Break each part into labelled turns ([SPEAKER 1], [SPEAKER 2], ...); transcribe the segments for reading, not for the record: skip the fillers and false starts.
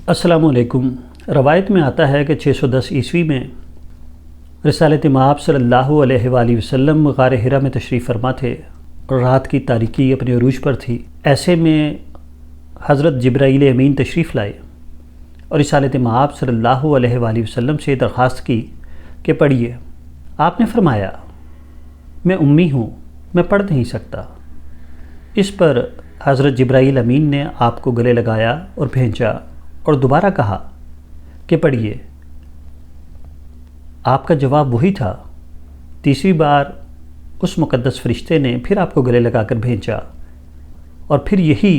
[SPEAKER 1] السلام علیکم۔ روایت میں آتا ہے کہ 610 عیسوی میں رسالت مآب صلی اللہ علیہ وآلہ وسلم غار حرا میں تشریف فرما تھے اور رات کی تاریکی اپنے عروج پر تھی۔ ایسے میں حضرت جبرائیل امین تشریف لائے اور رسالت مآب صلی اللہ علیہ وآلہ وسلم سے درخواست کی کہ پڑھیے۔ آپ نے فرمایا، میں امی ہوں، میں پڑھ نہیں سکتا۔ اس پر حضرت جبرائیل امین نے آپ کو گلے لگایا اور بھیجا اور دوبارہ کہا کہ پڑھیے۔ آپ کا جواب وہی تھا۔ تیسری بار اس مقدس فرشتے نے پھر آپ کو گلے لگا کر بھیجا اور پھر یہی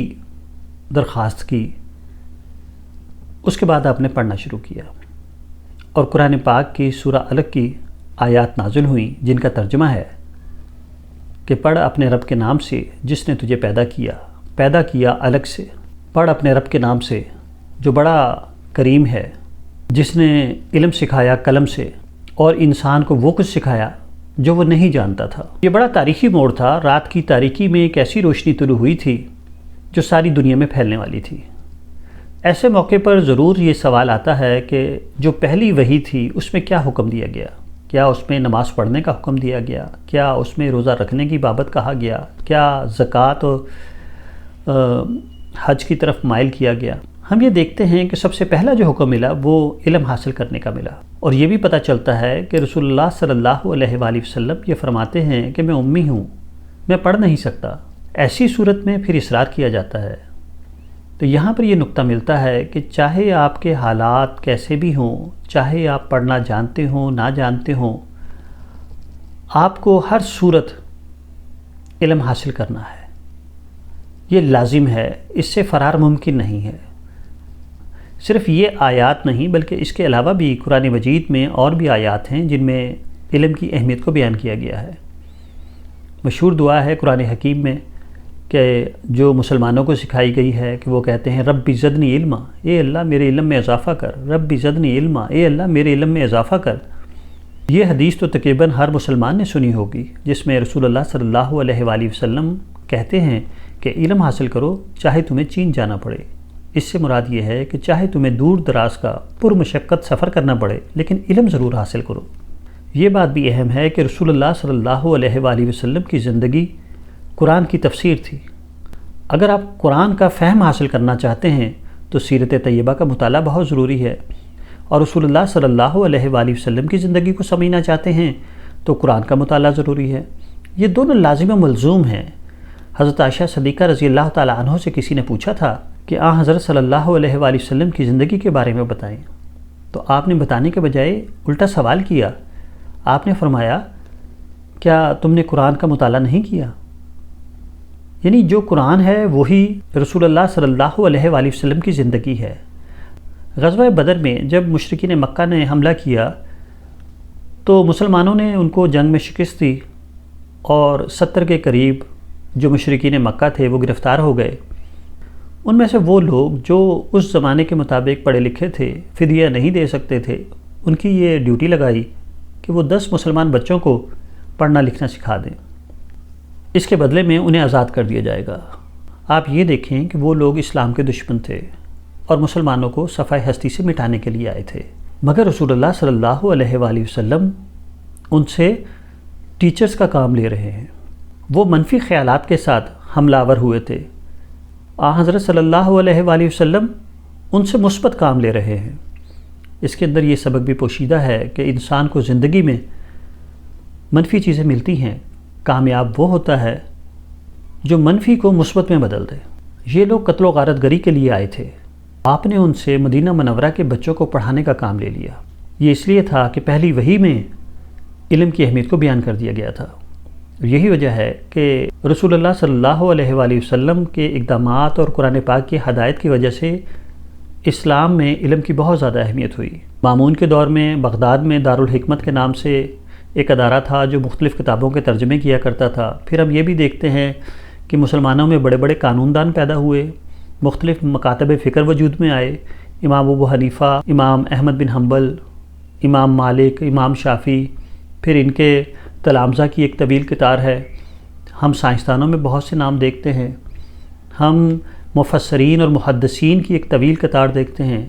[SPEAKER 1] درخواست کی۔ اس کے بعد آپ نے پڑھنا شروع کیا اور قرآن پاک کی سورہ علق کی آیات نازل ہوئیں، جن کا ترجمہ ہے کہ پڑھ اپنے رب کے نام سے جس نے تجھے پیدا کیا الگ سے۔ پڑھ اپنے رب کے نام سے جو بڑا کریم ہے، جس نے علم سکھایا قلم سے اور انسان کو وہ کچھ سکھایا جو وہ نہیں جانتا تھا۔ یہ بڑا تاریخی موڑ تھا۔ رات کی تاریکی میں ایک ایسی روشنی طلوع ہوئی تھی جو ساری دنیا میں پھیلنے والی تھی۔ ایسے موقع پر ضرور یہ سوال آتا ہے کہ جو پہلی وحی تھی اس میں کیا حکم دیا گیا؟ کیا اس میں نماز پڑھنے کا حکم دیا گیا؟ کیا اس میں روزہ رکھنے کی بابت کہا گیا؟ کیا زکوٰۃ و حج کی طرف مائل کیا گیا؟ ہم یہ دیکھتے ہیں کہ سب سے پہلا جو حکم ملا وہ علم حاصل کرنے کا ملا، اور یہ بھی پتہ چلتا ہے کہ رسول اللہ صلی اللہ علیہ وآلہ وسلم یہ فرماتے ہیں کہ میں امی ہوں، میں پڑھ نہیں سکتا۔ ایسی صورت میں پھر اصرار کیا جاتا ہے۔ تو یہاں پر یہ نقطہ ملتا ہے کہ چاہے آپ کے حالات کیسے بھی ہوں، چاہے آپ پڑھنا جانتے ہوں نہ جانتے ہوں، آپ کو ہر صورت علم حاصل کرنا ہے۔ یہ لازم ہے، اس سے فرار ممکن نہیں ہے۔ صرف یہ آیات نہیں بلکہ اس کے علاوہ بھی قرآن مجید میں اور بھی آیات ہیں جن میں علم کی اہمیت کو بیان کیا گیا ہے۔ مشہور دعا ہے قرآن حکیم میں کہ جو مسلمانوں کو سکھائی گئی ہے کہ وہ کہتے ہیں رب زدنی علما، اے اللہ میرے علم میں اضافہ کر، رب زدنی علما، اے اللہ میرے علم میں اضافہ کر۔ یہ حدیث تو تقریباً ہر مسلمان نے سنی ہوگی، جس میں رسول اللہ صلی اللہ علیہ وآلہ وسلم کہتے ہیں کہ علم حاصل کرو چاہے تمہیں چین جانا پڑے۔ اس سے مراد یہ ہے کہ چاہے تمہیں دور دراز کا پرمشقت سفر کرنا پڑے لیکن علم ضرور حاصل کرو۔ یہ بات بھی اہم ہے کہ رسول اللہ صلی اللہ علیہ وآلہ وسلم کی زندگی قرآن کی تفسیر تھی۔ اگر آپ قرآن کا فہم حاصل کرنا چاہتے ہیں تو سیرت طیبہ کا مطالعہ بہت ضروری ہے، اور رسول اللہ صلی اللہ علیہ وآلہ وسلم کی زندگی کو سمجھنا چاہتے ہیں تو قرآن کا مطالعہ ضروری ہے۔ یہ دونوں لازم و ملزوم ہیں۔ حضرت عائشہ صدیقہ رضی اللہ تعالیٰ عنہ سے کسی نے پوچھا تھا کہ حضرت صلی اللہ علیہ وآلہ وسلم کی زندگی کے بارے میں بتائیں، تو آپ نے بتانے کے بجائے الٹا سوال کیا۔ آپ نے فرمایا، کیا تم نے قرآن کا مطالعہ نہیں کیا؟ یعنی جو قرآن ہے وہی رسول اللہ صلی اللہ علیہ وآلہ وسلم کی زندگی ہے۔ غزوہ بدر میں جب مشرکین مکہ نے حملہ کیا تو مسلمانوں نے ان کو جنگ میں شکست دی اور 70 کے قریب جو مشرکین مکہ تھے وہ گرفتار ہو گئے۔ ان میں سے وہ لوگ جو اس زمانے کے مطابق پڑھے لکھے تھے، فدیہ نہیں دے سکتے تھے، ان کی یہ ڈیوٹی لگائی کہ وہ 10 مسلمان بچوں کو پڑھنا لکھنا سکھا دیں، اس کے بدلے میں انہیں آزاد کر دیا جائے گا۔ آپ یہ دیکھیں کہ وہ لوگ اسلام کے دشمن تھے اور مسلمانوں کو صفحہ ہستی سے مٹانے کے لیے آئے تھے، مگر رسول اللہ صلی اللہ علیہ وآلہ وسلم ان سے ٹیچرز کا کام لے رہے ہیں۔ وہ منفی خیالات کے ساتھ حملہ آور ہوئے تھے، حضرت صلی اللہ علیہ وآلہ وسلم ان سے مثبت کام لے رہے ہیں۔ اس کے اندر یہ سبق بھی پوشیدہ ہے کہ انسان کو زندگی میں منفی چیزیں ملتی ہیں، کامیاب وہ ہوتا ہے جو منفی کو مثبت میں بدل دے۔ یہ لوگ قتل و غارت گری کے لیے آئے تھے، آپ نے ان سے مدینہ منورہ کے بچوں کو پڑھانے کا کام لے لیا۔ یہ اس لیے تھا کہ پہلی وحی میں علم کی اہمیت کو بیان کر دیا گیا تھا۔ یہی وجہ ہے کہ رسول اللہ صلی اللہ علیہ وآلہ وسلم کے اقدامات اور قرآن پاک کی ہدایت کی وجہ سے اسلام میں علم کی بہت زیادہ اہمیت ہوئی۔ مامون کے دور میں بغداد میں دارالحکمت کے نام سے ایک ادارہ تھا جو مختلف کتابوں کے ترجمے کیا کرتا تھا۔ پھر ہم یہ بھی دیکھتے ہیں کہ مسلمانوں میں بڑے بڑے قانون دان پیدا ہوئے، مختلف مکاتب فکر وجود میں آئے، امام ابو حنیفہ، امام احمد بن حنبل، امام مالک، امام شافعی، پھر ان کے تلامذہ کی ایک طویل کتار ہے۔ ہم سائنسدانوں میں بہت سے نام دیکھتے ہیں، ہم مفسرین اور محدثین کی ایک طویل قطار دیکھتے ہیں،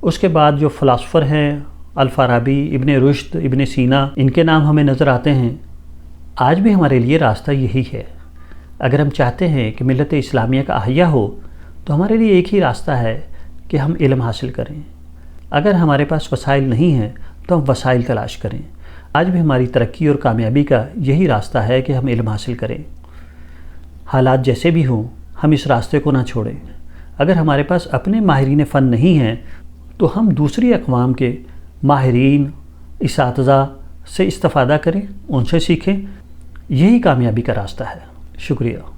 [SPEAKER 1] اس کے بعد جو فلاسفر ہیں الفارابی، ابن رشد، ابن سینا، ان کے نام ہمیں نظر آتے ہیں۔ آج بھی ہمارے لیے راستہ یہی ہے۔ اگر ہم چاہتے ہیں کہ ملت اسلامیہ کا احیاء ہو تو ہمارے لیے ایک ہی راستہ ہے کہ ہم علم حاصل کریں۔ اگر ہمارے پاس وسائل نہیں ہیں تو ہم وسائل تلاش کریں۔ آج بھی ہماری ترقی اور کامیابی کا یہی راستہ ہے کہ ہم علم حاصل کریں۔ حالات جیسے بھی ہوں ہم اس راستے کو نہ چھوڑیں۔ اگر ہمارے پاس اپنے ماہرین فن نہیں ہیں تو ہم دوسری اقوام کے ماہرین، اساتذہ سے استفادہ کریں، ان سے سیکھیں۔ یہی کامیابی کا راستہ ہے۔ شکریہ۔